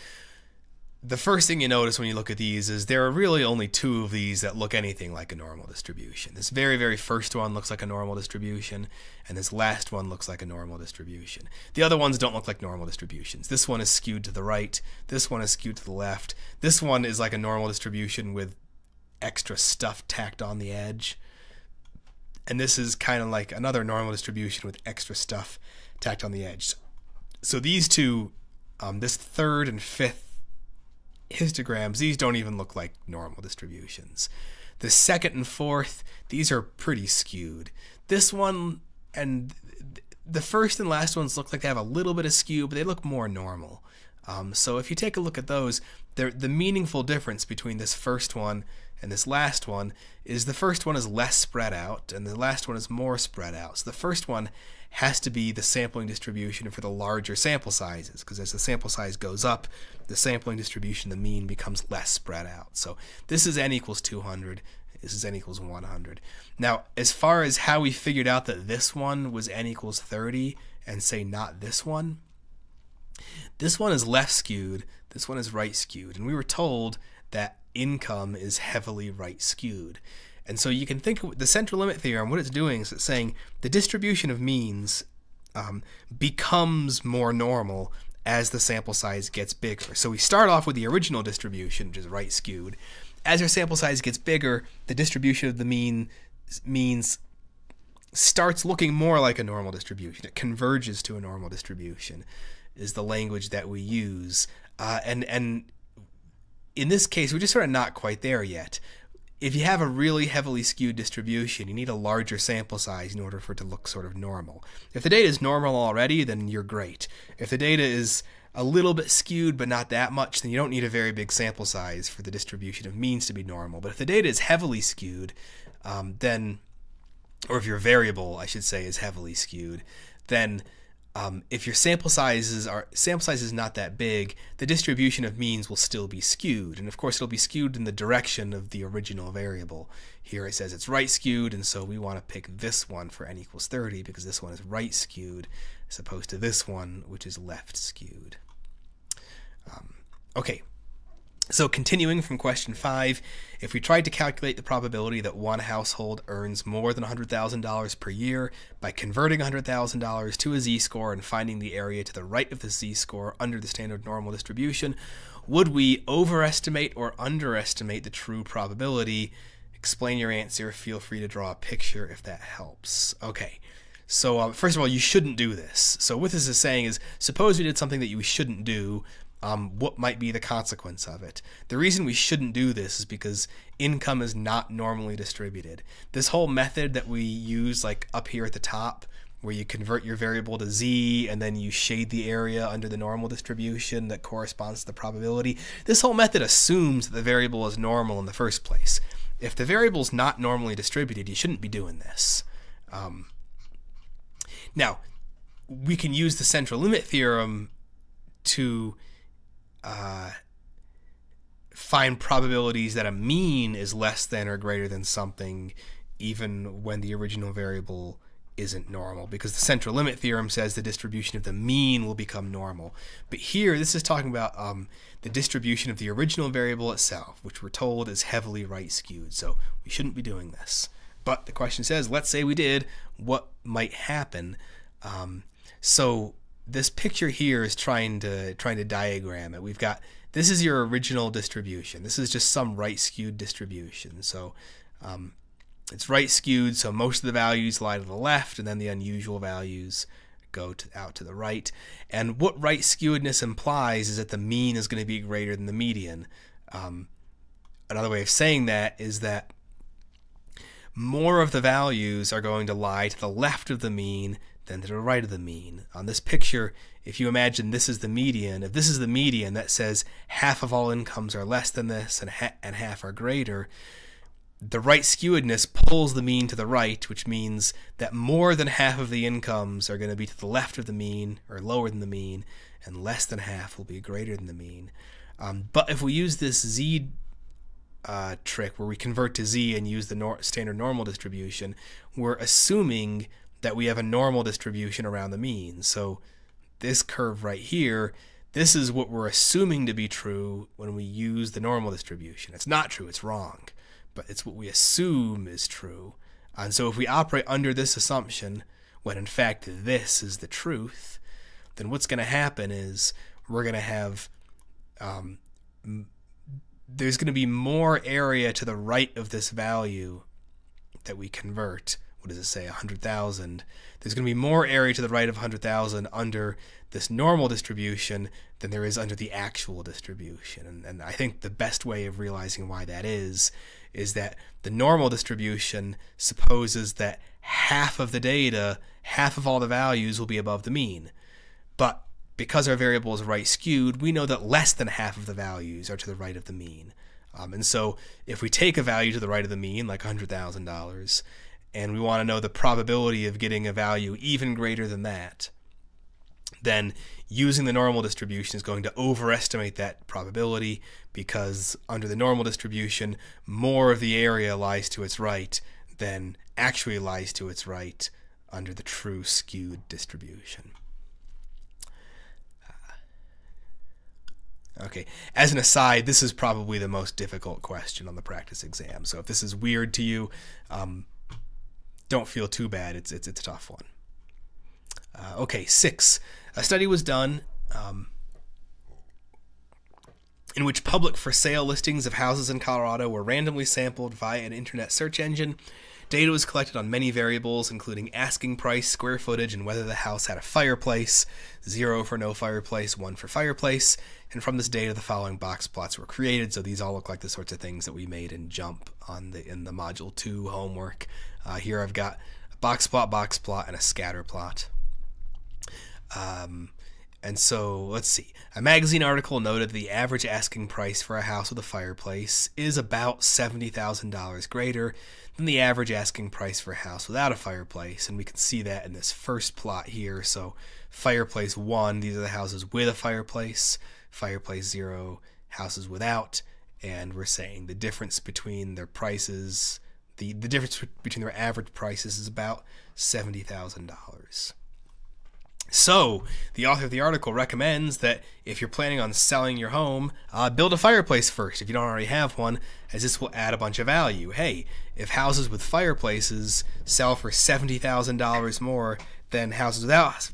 the first thing you notice when you look at these is there are really only two of these that look anything like a normal distribution. This very, very first one looks like a normal distribution, and this last one looks like a normal distribution. The other ones don't look like normal distributions. This one is skewed to the right, this one is skewed to the left. This one is like a normal distribution with extra stuff tacked on the edge. And this is kind of like another normal distribution with extra stuff tacked on the edge. So these two, this third and fifth histograms, these don't even look like normal distributions. The second and fourth, these are pretty skewed. This one and the first and last ones look like they have a little bit of skew, but they look more normal. So if you take a look at those, the meaningful difference between this first one and this last one is the first one is less spread out and the last one is more spread out. So the first one has to be the sampling distribution for the larger sample sizes, because as the sample size goes up, the sampling distribution, the mean, becomes less spread out. So this is n equals 200, this is n equals 100. Now, as far as how we figured out that this one was n equals 30 and say not this one is left skewed, this one is right skewed, and we were told that income is heavily right skewed. And so you can think of the central limit theorem, what it's doing is it's saying the distribution of means becomes more normal as the sample size gets bigger. So we start off with the original distribution, which is right skewed. As our sample size gets bigger, the distribution of the means starts looking more like a normal distribution. It converges to a normal distribution is the language that we use. And in this case, we're just sort of not quite there yet. If you have a really heavily skewed distribution, you need a larger sample size in order for it to look sort of normal. If the data is normal already, then you're great. If the data is a little bit skewed but not that much, then you don't need a very big sample size for the distribution of means to be normal. But if the data is heavily skewed, or if your variable, I should say, is heavily skewed, then if your sample size is not that big, the distribution of means will still be skewed. And of course, it'll be skewed in the direction of the original variable. Here it says it's right skewed, and so we want to pick this one for n equals 30 because this one is right skewed as opposed to this one, which is left skewed. Okay. So continuing from question 5, if we tried to calculate the probability that one household earns more than $100,000 per year by converting $100,000 to a z-score and finding the area to the right of the z-score under the standard normal distribution, would we overestimate or underestimate the true probability? Explain your answer. Feel free to draw a picture if that helps. Okay. So first of all, you shouldn't do this. So what this is saying is, suppose we did something that you shouldn't do. What might be the consequence of it? The reason we shouldn't do this is because income is not normally distributed. This whole method that we use, like up here at the top, where you convert your variable to z and then you shade the area under the normal distribution that corresponds to the probability, this whole method assumes that the variable is normal in the first place. If the variable is not normally distributed, you shouldn't be doing this. Now, we can use the central limit theorem to find probabilities that a mean is less than or greater than something even when the original variable isn't normal, because the central limit theorem says the distribution of the mean will become normal. But here, this is talking about the distribution of the original variable itself, which we're told is heavily right skewed, so we shouldn't be doing this. But the question says, let's say we did, what might happen? So this picture here is trying to diagram it. We've got, this is your original distribution. This is just some right skewed distribution. So It's right skewed, so most of the values lie to the left, and then the unusual values go out to the right. And what right skewedness implies is that the mean is going to be greater than the median. Another way of saying that is that more of the values are going to lie to the left of the mean than to the right of the mean. On this picture, if you imagine this is the median, if this is the median that says half of all incomes are less than this and half are greater, the right skewedness pulls the mean to the right, which means that more than half of the incomes are going to be to the left of the mean or lower than the mean, and less than half will be greater than the mean. But if we use this z trick where we convert to z and use the standard normal distribution, we're assuming that we have a normal distribution around the mean. So this curve right here, this is what we're assuming to be true when we use the normal distribution. It's not true, it's wrong, but it's what we assume is true. And so if we operate under this assumption, when in fact this is the truth, then what's going to happen is we're going to have there's going to be more area to the right of this value that we convert. What does it say? 100,000. There's going to be more area to the right of 100,000 under this normal distribution than there is under the actual distribution. And I think the best way of realizing why that is that the normal distribution supposes that half of the data, half of all the values will be above the mean. But because our variable is right skewed, we know that less than half of the values are to the right of the mean. And so if we take a value to the right of the mean, like $100,000, and we want to know the probability of getting a value even greater than that, then using the normal distribution is going to overestimate that probability, because under the normal distribution, more of the area lies to its right than actually lies to its right under the true skewed distribution. Okay, as an aside, this is probably the most difficult question on the practice exam. So if this is weird to you, don't feel too bad. It's a tough one. Okay, 6. A study was done in which public for sale listings of houses in Colorado were randomly sampled via an internet search engine. Data was collected on many variables, including asking price, square footage, and whether the house had a fireplace, 0 for no fireplace, 1 for fireplace. And from this data, the following box plots were created. So these all look like the sorts of things that we made in JUMP in the Module 2 homework. Here I've got a box plot, and a scatter plot. And so let's see. A magazine article noted the average asking price for a house with a fireplace is about $70,000 greater than the average asking price for a house without a fireplace. And we can see that in this first plot here. So fireplace 1, these are the houses with a fireplace. Fireplace 0, houses without. And we're saying the difference between their prices, the difference between their average prices is about $70,000. So, the author of the article recommends that if you're planning on selling your home, build a fireplace first if you don't already have one, as this will add a bunch of value. Hey, if houses with fireplaces sell for $70,000 more than houses without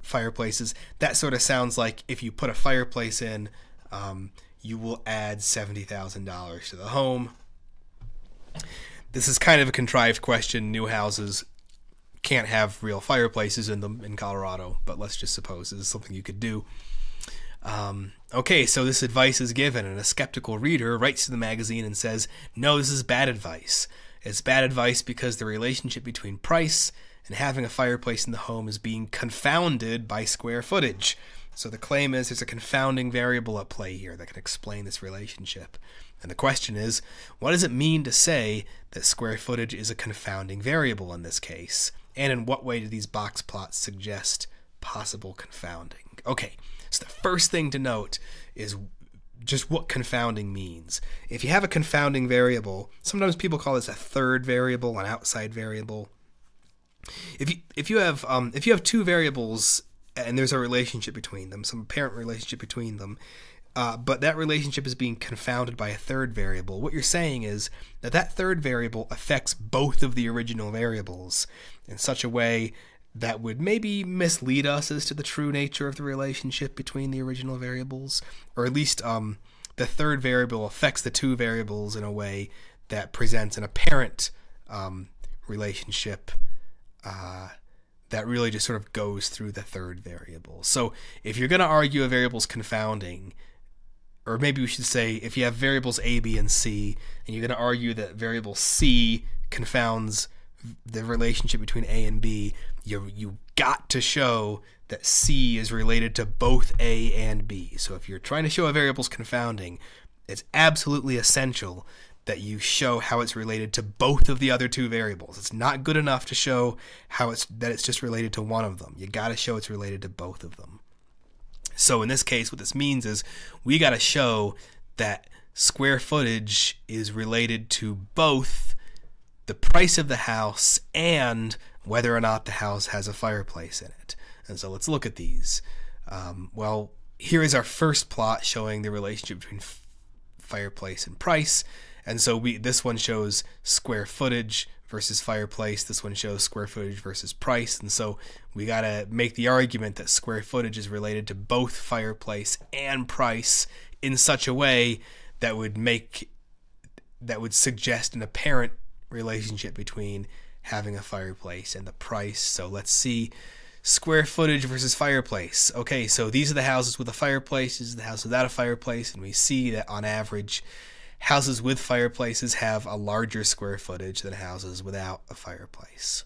fireplaces, that sort of sounds like if you put a fireplace in, you will add $70,000 to the home. This is kind of a contrived question. New houses can't have real fireplaces in them in Colorado, but let's just suppose this is something you could do. Okay, so this advice is given, and a skeptical reader writes to the magazine and says, no, this is bad advice. It's bad advice because the relationship between price and having a fireplace in the home is being confounded by square footage. So the claim is there's a confounding variable at play here that can explain this relationship. And the question is, what does it mean to say that square footage is a confounding variable in this case? And in what way do these box plots suggest possible confounding? Okay, so the first thing to note is just what confounding means. If you have a confounding variable, sometimes people call this a third variable, an outside variable. If you have two variables and there's a relationship between them, some apparent relationship between them, but that relationship is being confounded by a third variable, what you're saying is that that third variable affects both of the original variables in such a way that would maybe mislead us as to the true nature of the relationship between the original variables, or at least the third variable affects the two variables in a way that presents an apparent relationship that really just sort of goes through the third variable. So if you're going to argue a variable's confounding, or maybe we should say if you have variables a, b, and c, and you're going to argue that variable c confounds the relationship between a and b, you got to show that c is related to both a and b. So if you're trying to show a variable's confounding, it's absolutely essential that you show how it's related to both of the other two variables. It's not good enough to show that it's just related to one of them. You got to show it's related to both of them. So in this case, what this means is we got to show that square footage is related to both the price of the house and whether or not the house has a fireplace in it. And so let's look at these. Well, here is our first plot showing the relationship between fireplace and price. And so this one shows square footage versus fireplace. This one shows square footage versus price. And so we got to make the argument that square footage is related to both fireplace and price in such a way that would suggest an apparent relationship between having a fireplace and the price. So let's see square footage versus fireplace. Okay, so these are the houses with a fireplace. This is the house without a fireplace. And we see that on average, houses with fireplaces have a larger square footage than houses without a fireplace.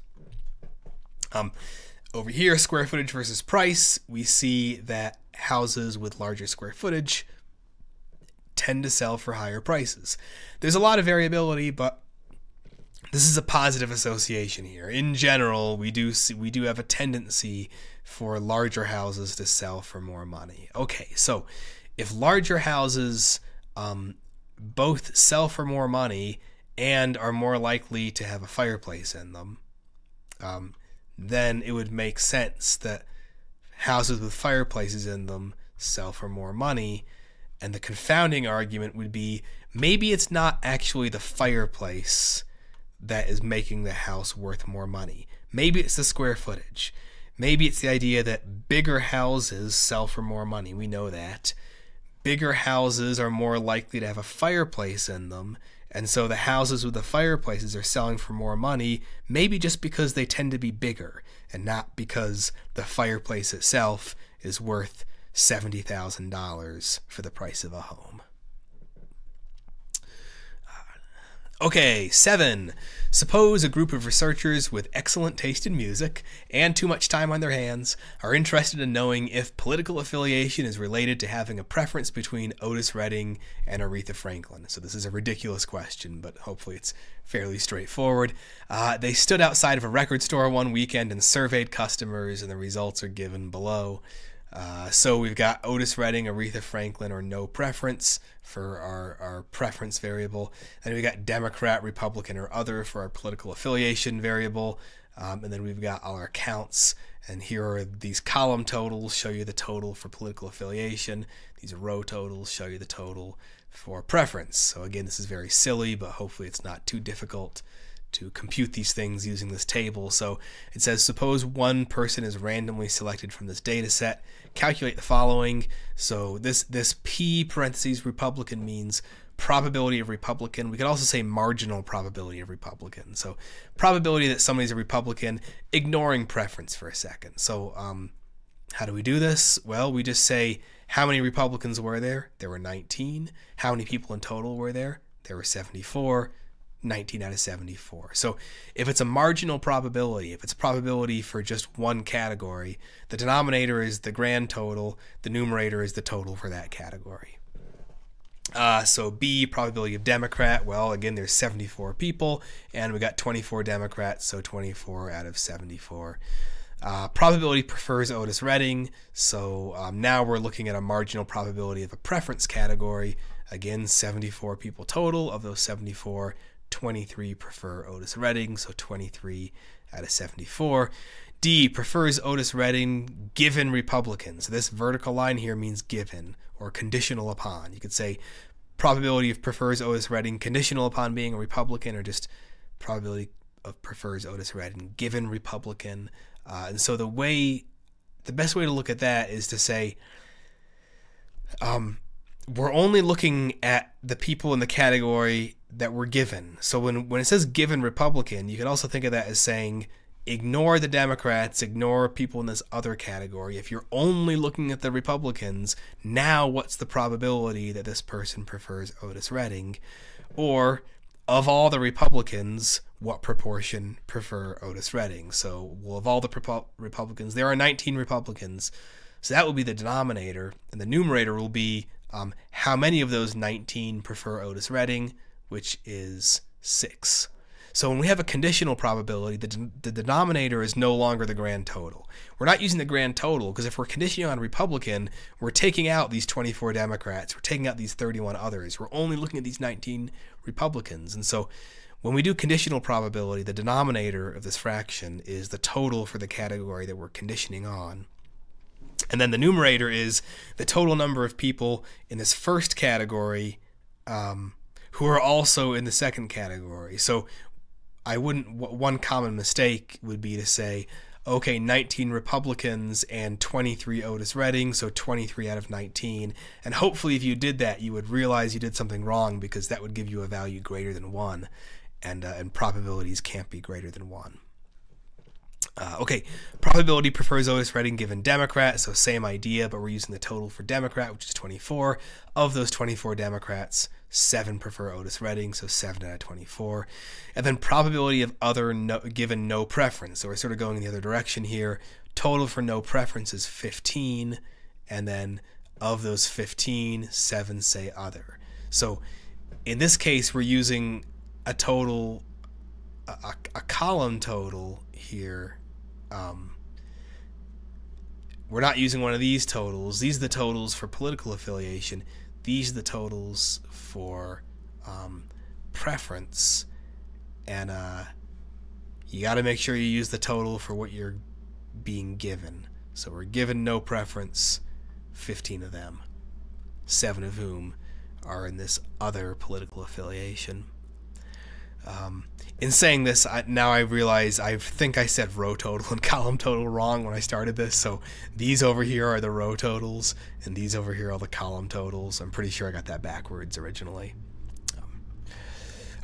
Over here, square footage versus price, we see that houses with larger square footage tend to sell for higher prices. There's a lot of variability, but this is a positive association here. In general, we do have a tendency for larger houses to sell for more money. Okay, so if larger houses both sell for more money and are more likely to have a fireplace in them, then it would make sense that houses with fireplaces in them sell for more money. And the confounding argument would be maybe it's not actually the fireplace that is making the house worth more money. Maybe it's the square footage. Maybe it's the idea that bigger houses sell for more money. We know that. Bigger houses are more likely to have a fireplace in them, and so the houses with the fireplaces are selling for more money, maybe just because they tend to be bigger, and not because the fireplace itself is worth $70,000 for the price of a home. Okay, 7. Suppose a group of researchers with excellent taste in music and too much time on their hands are interested in knowing if political affiliation is related to having a preference between Otis Redding and Aretha Franklin. So this is a ridiculous question, but hopefully it's fairly straightforward. They stood outside of a record store one weekend and surveyed customers, and the results are given below. So we've got Otis Redding, Aretha Franklin, or no preference for our preference variable. And we got Democrat, Republican, or other for our political affiliation variable. And then we've got all our counts. And here are these column totals, show you the total for political affiliation. These row totals show you the total for preference. So again, this is very silly, but hopefully it's not too difficult to compute these things using this table. So it says, suppose one person is randomly selected from this data set. Calculate the following. So this P parentheses Republican means probability of Republican. We could also say marginal probability of Republican. So probability that somebody's a Republican, ignoring preference for a second. So how do we do this? Well, we just say how many Republicans were there? There were 19. How many people in total were there? There were 74. 19 out of 74. So if it's a marginal probability, if it's probability for just one category, the denominator is the grand total, the numerator is the total for that category. So B, probability of Democrat, well, again, there's 74 people, and we got 24 Democrats, so 24 out of 74. Probability prefers Otis Redding, so now we're looking at a marginal probability of a preference category. Again, 74 people total. Of those 74, 23 prefer Otis Redding, so 23 out of 74. D, prefers Otis Redding given Republicans. So this vertical line here means given or conditional upon. You could say probability of prefers Otis Redding conditional upon being a Republican, or just probability of prefers Otis Redding given Republican. And so the best way to look at that is to say, we're only looking at the people in the category that we're given. So when it says given Republican, you can also think of that as saying ignore the Democrats, ignore people in this other category. If you're only looking at the Republicans, now what's the probability that this person prefers Otis Redding? Or of all the Republicans, what proportion prefer Otis Redding? So, well, of all the Republicans, there are 19 Republicans. So that will be the denominator. And the numerator will be how many of those 19 prefer Otis Redding, which is 6. So when we have a conditional probability, the denominator is no longer the grand total. We're not using the grand total because if we're conditioning on Republican, we're taking out these 24 Democrats. We're taking out these 31 others. We're only looking at these 19 Republicans. And so when we do conditional probability, the denominator of this fraction is the total for the category that we're conditioning on. And then the numerator is the total number of people in this first category who are also in the second category. So one common mistake would be to say, okay, 19 Republicans and 23 Otis Redding, so 23 out of 19. And hopefully if you did that, you would realize you did something wrong because that would give you a value greater than 1. And probabilities can't be greater than 1. Okay, probability prefers Otis Redding given Democrat, so same idea, but we're using the total for Democrat, which is 24. Of those 24 Democrats, 7 prefer Otis Redding, so 7 out of 24. And then probability of other given no preference, so we're sort of going in the other direction here. Total for no preference is 15, and then of those 15, 7 say other. So in this case, we're using a total, a column total here. We're not using one of these totals. These are the totals for political affiliation. These are the totals for preference. And you got to make sure you use the total for what you're being given. So we're given no preference, 15 of them, 7 of whom are in this other political affiliation. In saying this, now I realize I think I said row total and column total wrong when I started this. So these over here are the row totals, and these over here are the column totals. I'm pretty sure I got that backwards originally.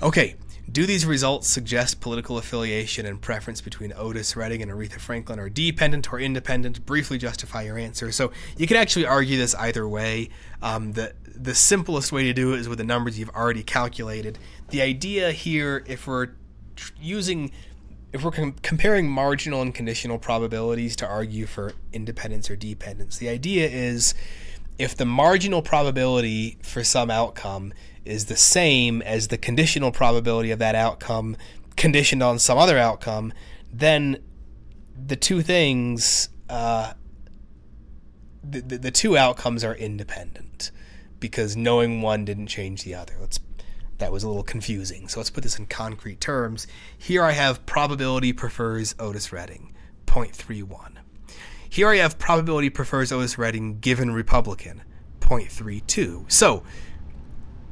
Okay, do these results suggest political affiliation and preference between Otis Redding and Aretha Franklin are dependent or independent? Briefly justify your answer. So you can actually argue this either way. The simplest way to do it is with the numbers you've already calculated. The idea here, if we're comparing marginal and conditional probabilities to argue for independence or dependence, the idea is if the marginal probability for some outcome is the same as the conditional probability of that outcome conditioned on some other outcome, then the two things, the two outcomes are independent because knowing one didn't change the other. That was a little confusing. So let's put this in concrete terms. Here I have probability prefers Otis Redding, 0.31. Here I have probability prefers Otis Redding given Republican, 0.32. So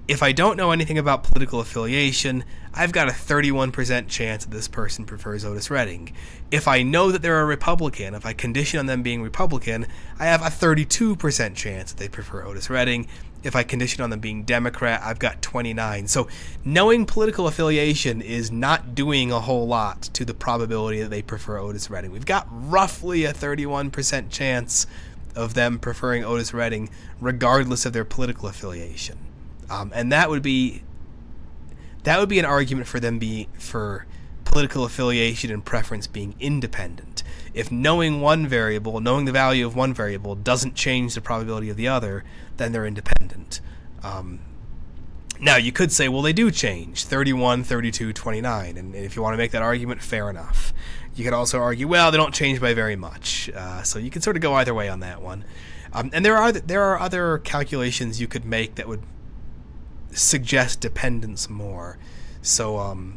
if I don't know anything about political affiliation, I've got a 31% chance that this person prefers Otis Redding. If I know that they're a Republican, if I condition on them being Republican, I have a 32% chance that they prefer Otis Redding. If I condition on them being Democrat, I've got 29. So knowing political affiliation is not doing a whole lot to the probability that they prefer Otis Redding. We've got roughly a 31% chance of them preferring Otis Redding regardless of their political affiliation. And that would be an argument for them for political affiliation and preference being independent. If knowing one variable, knowing the value of one variable doesn't change the probability of the other, then they're independent. Now you could say, well, they do change, 31, 32, 29, and if you want to make that argument, fair enough. You could also argue, well, they don't change by very much. So you can sort of go either way on that one. And there are other calculations you could make that would suggest dependence more. So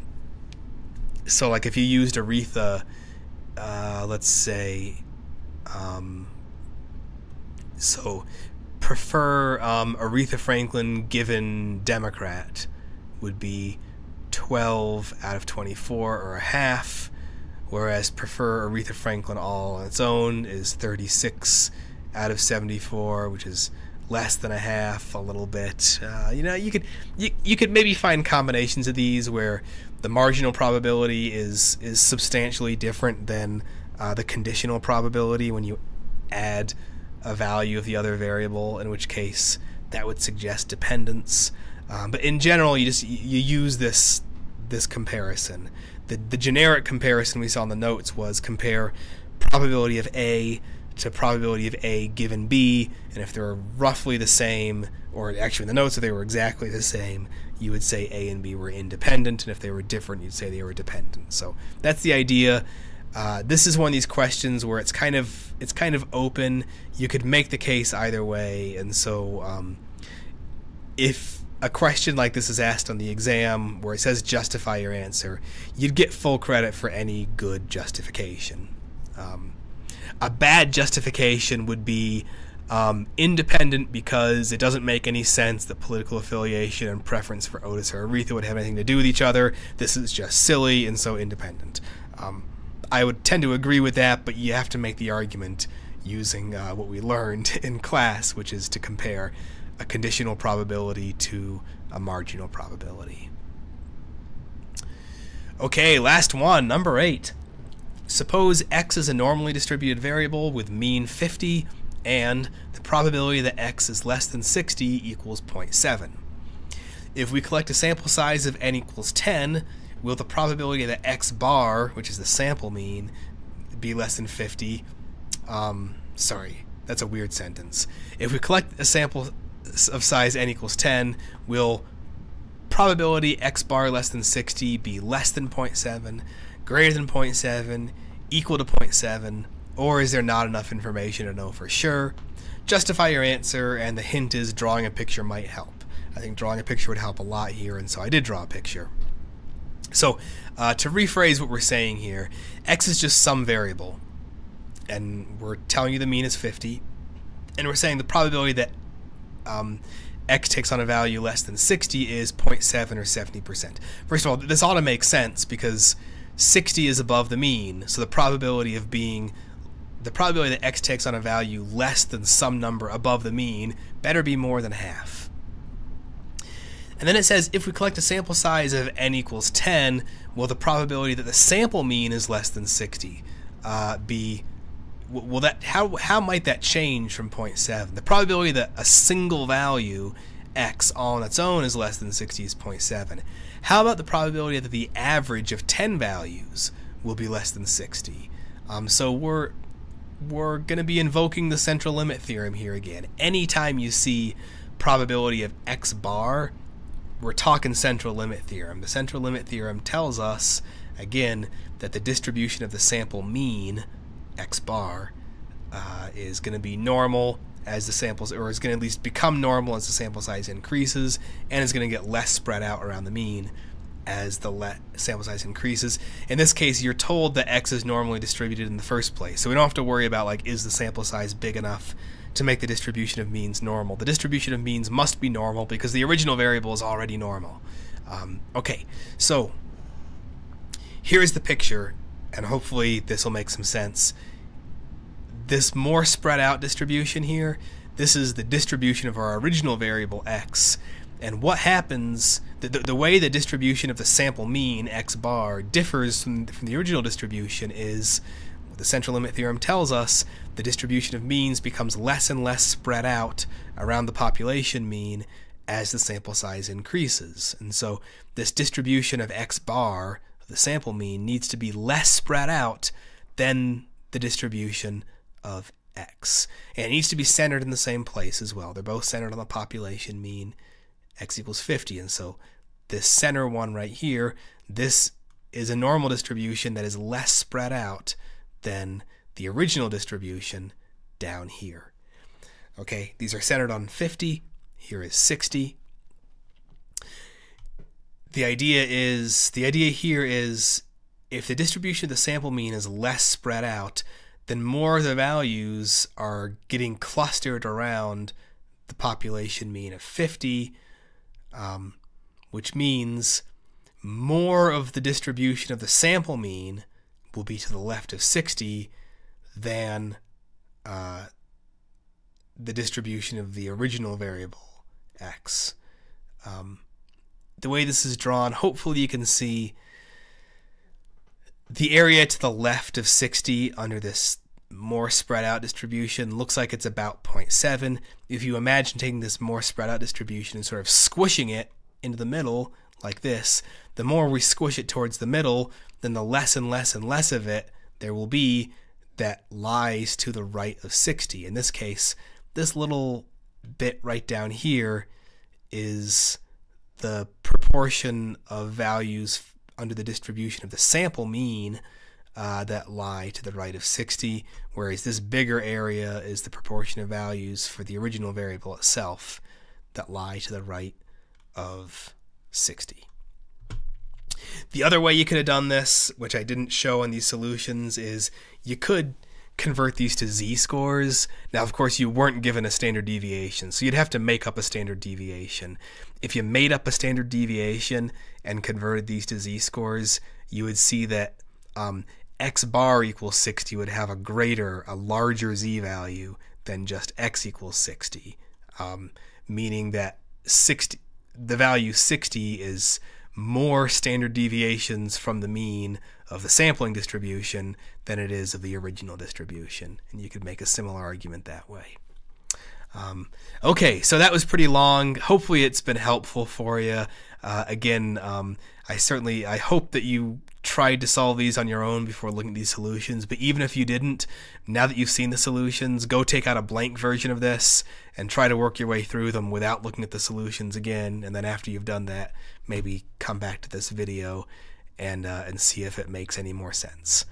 so like if you used Aretha, let's say, so prefer Aretha Franklin given Democrat would be 12 out of 24 or a half, whereas prefer Aretha Franklin all on its own is 36 out of 74, which is less than a half, a little bit. You know, you could maybe find combinations of these where the marginal probability is substantially different than the conditional probability when you add a value of the other variable, in which case that would suggest dependence. But in general, you use this comparison. The generic comparison we saw in the notes was compare probability of A to probability of A given B, and if they're roughly the same, or actually in the notes if they were exactly the same, you would say A and B were independent, and if they were different, you'd say they were dependent. So that's the idea. This is one of these questions where it's kind of open. You could make the case either way, and so if a question like this is asked on the exam where it says justify your answer, you'd get full credit for any good justification. A bad justification would be independent because it doesn't make any sense that political affiliation and preference for Otis or Aretha would have anything to do with each other. This is just silly, and so independent. I would tend to agree with that, but you have to make the argument using what we learned in class, which is to compare a conditional probability to a marginal probability. Okay, last one, number 8. Suppose x is a normally distributed variable with mean 50 and the probability that x is less than 60 equals 0.7. If we collect a sample size of n equals 10, will the probability that x bar, which is the sample mean, be less than 50? Sorry, that's a weird sentence. If we collect a sample of size n equals 10, will probability x bar less than 60 be less than 0.7, greater than 0.7, equal to 0.7, or is there not enough information to know for sure? Justify your answer, and the hint is drawing a picture might help. I think drawing a picture would help a lot here, and so I did draw a picture. So to rephrase what we're saying here, x is just some variable, and we're telling you the mean is 50, and we're saying the probability that x takes on a value less than 60 is 0.7 or 70%. First of all, this ought to make sense because 60 is above the mean, so the probability that x takes on a value less than some number above the mean better be more than half. And then it says if we collect a sample size of n equals 10, will the probability that the sample mean is less than 60 be, will that, how might that change from 0.7? The probability that a single value x on its own is less than 60 is 0.7. How about the probability that the average of 10 values will be less than 60? So we're going to be invoking the central limit theorem here again. Anytime you see probability of x bar, we're talking central limit theorem. The central limit theorem tells us, again, that the distribution of the sample mean, x bar, is going to be normal as the samples, or is going to at least become normal as the sample size increases, and is going to get less spread out around the mean as the sample size increases. In this case, you're told that x is normally distributed in the first place, so we don't have to worry about, like, is the sample size big enough to make the distribution of means normal. The distribution of means must be normal because the original variable is already normal. Okay, so here is the picture, and hopefully this will make some sense. This more spread out distribution here, this is the distribution of our original variable x, and what happens, the way the distribution of the sample mean, x bar, differs from the original distribution is, the central limit theorem tells us, the distribution of means becomes less and less spread out around the population mean as the sample size increases. And so this distribution of x bar, the sample mean, needs to be less spread out than the distribution of x. And it needs to be centered in the same place as well. They're both centered on the population mean, x equals 50. And so this center one right here, this is a normal distribution that is less spread out than the original distribution down here. Okay, these are centered on 50. Here is 60. The idea here is if the distribution of the sample mean is less spread out, then more of the values are getting clustered around the population mean of 50, which means more of the distribution of the sample mean will be to the left of 60 than the distribution of the original variable x. The way this is drawn, hopefully you can see the area to the left of 60 under this more spread out distribution looks like it's about 0.7. If you imagine taking this more spread out distribution and sort of squishing it into the middle like this, the more we squish it towards the middle, then the less and less and less of it there will be that lies to the right of 60. In this case, this little bit right down here is the proportion of values under the distribution of the sample mean that lie to the right of 60, whereas this bigger area is the proportion of values for the original variable itself that lie to the right of 60. The other way you could have done this, which I didn't show in these solutions, is you could convert these to z-scores. Now, of course, you weren't given a standard deviation, so you'd have to make up a standard deviation. If you made up a standard deviation and converted these to z-scores, you would see that x bar equals 60 would have a larger z-value than just x equals 60, meaning that the value 60 is more standard deviations from the mean of the sampling distribution than it is of the original distribution. And you could make a similar argument that way. Okay, so that was pretty long. Hopefully it's been helpful for you. Again, I hope that you tried to solve these on your own before looking at these solutions, but even if you didn't, now that you've seen the solutions, go take out a blank version of this and try to work your way through them without looking at the solutions again, and then after you've done that, maybe come back to this video and see if it makes any more sense.